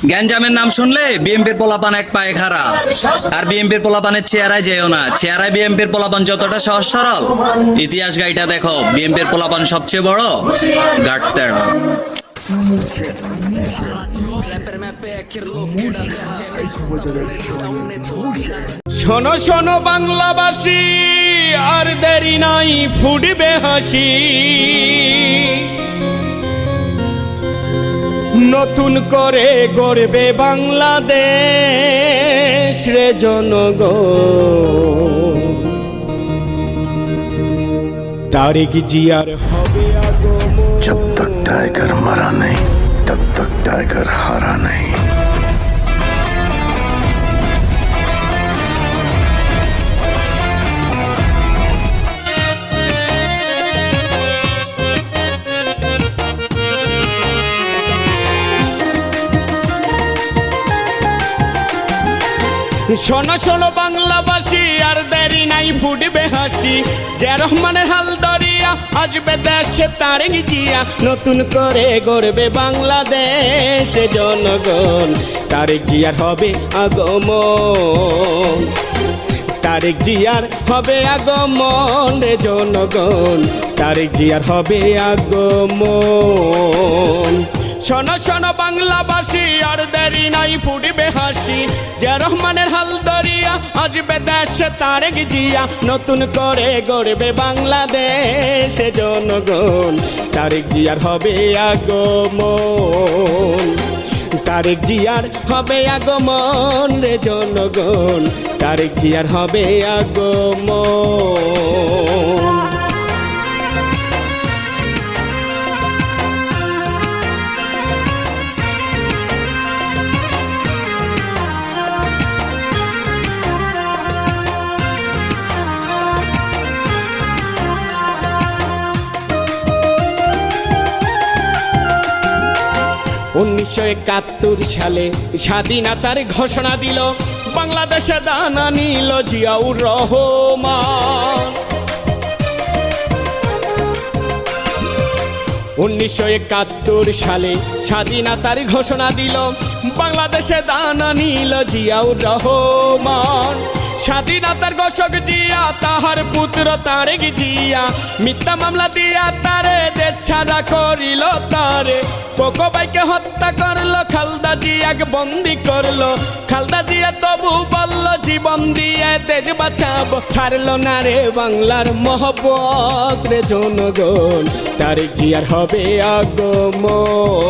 গ্যাঞ্জামের নাম শুনলে বিএমপির পোলাপান এক পায়ে খাড়া। আর বিএমপির পোলাপানের চেহারায় যেও না, চেহারায় বিএমপির পোলাপান যতটা সহজ সরল, ইতিহাস গাইটা দেখো বিএমপির পোলাপান সবচেয়ে বড় গাটতেড়া। শোনো শোনো বাংলাবাসী, আর দেরি নাই ফুটবে হাসি। নতুন করে গড়বে বাংলাদেশ রে জনগণ। তারেক জিয়ার হবে আগমন। जब तक टाइगर मरा नहीं तब तक टाइगर हारा नहीं। শোনো শোনো বাংলাবাসী, আর দেরি নাই ফুটবে হাসি। যে রহমানের হাল ধরিয়া আসবে দেশে তারেক জিয়া, নতুন করে গড়বে বাংলাদেশ জনগণ। তারেক জিয়ার হবে আগমন, তারেক জিয়ার হবে আগমন রে জনগণ। তারেক জিয়ার হবে আগমন। শোনো শোনো বাংলাবাসী, আর দেরি নাই ফুটবে হাসি। যে রহমানের হাল ধরিয়া আসবে দেশে তারেক জিয়া, নতুন করে গড়বে বাংলাদেশ জনগণ। তারেক জিয়ার হবে আগমন, তারেক জিয়ার হবে আগমন রে জনগণ। তারেক জিয়ার হবে আগমন। 1971 সালে স্বাধীনতার ঘোষণা দিল, বাংলাদেশে দানা নিল জিয়াউর রহমান। 1971 সালে স্বাধীনতার ঘোষণা দিল, বাংলাদেশে দানা নিল জিয়াউর রহমান। স্বাধীনতার ঘোষক জিয়া, তাহার পুত্র তারেক জিয়া, মিথ্যা মামলা দিয়া তারে দেশ ছাড়া করিল তারে। কোকো ভাইকে হত্যা করলো, খালদা জিয়াকে বন্দি করলো। খালদা জিয়া তবু বলল জীবন দিয়ে দেশ বাঁচাবো, ছাড়লো না রে বাংলার মহব্বত রে জনগণ। তারেক জিয়ার হবে আগমন,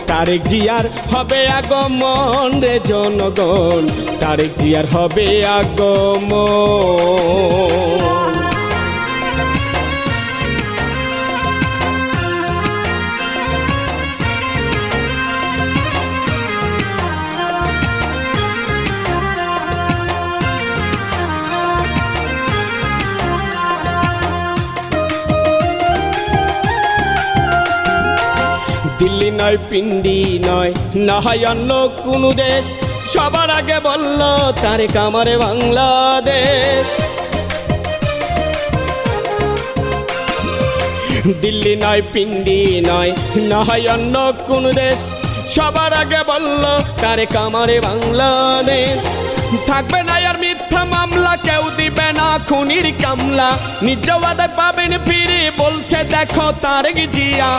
তারেক জিয়ার হবে আগমন রে জনগণ। তারেক জিয়ার হবে আগমন। দিল্লি নয়, পিন্ডি নয়, না হয় অন্য কোনো দেশ, সবার আগে বলল তারেক আমারে বাংলাদেশ। দিল্লি নয়, পিন্ডি নয়, না হয় অন্য কোনো দেশ, সবার আগে বলল তারেক আমারে বাংলাদেশ। থাকবে না আর মিথ্যা মামলা, কেউ দিবে না খুনির কামলা, নিজ ওয়াদায় পাবেন ফিরে বলছে দেখো তারেক জিয়া।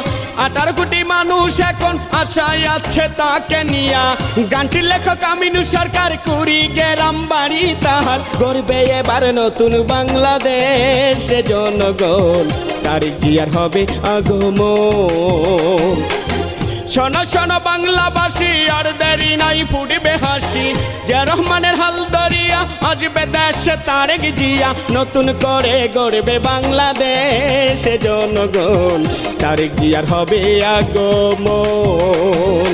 18 কোটি মানুষ এখন আশায় আছে তাকে নিয়া, গানটির লেখক আমিনু সরকার, কুড়িগ্রাম বাড়ি তাহার, গড়বে এবার নতুন বাংলাদেশ জনগণ। তারেক জিয়ার হবে আগমন। শোনো শোনো বাংলাবাসী, আর দেরি নাই ফুটবে হাসি। যে রহমানের হাল ধরিয়া আসবে দেশে তারেক জিয়া, নতুন করে গড়বে বাংলাদেশ জনগণ। তারেক জিয়ার হবে আগমন।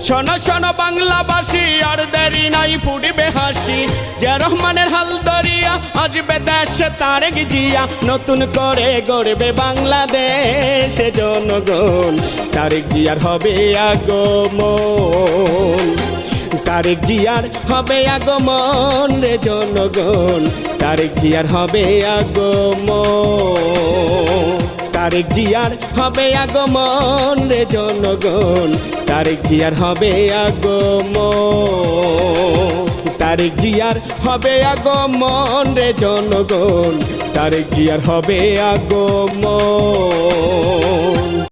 শোনো শোনো বাংলাবাসী, আর দেরি নাই ফুটবে হাসি। যে রহমানের হাল ধরিয়া আসবে দেশে তারেক জিয়া, নতুন করে গড়বে বাংলাদেশ জনগণ। তারেক জিয়ার হবে আগমন, তারেক জিয়ার হবে আগমন রে জনগণ। তারেক জিয়ার হবে আগমন, তারেক জিয়ার হবে আগমন রে জনগণ। তারেক জিয়ার হবে আগমন, তারেক জিয়ার হবে আগমন রে জনগণ, তারেক জিয়ার হবে আগমন।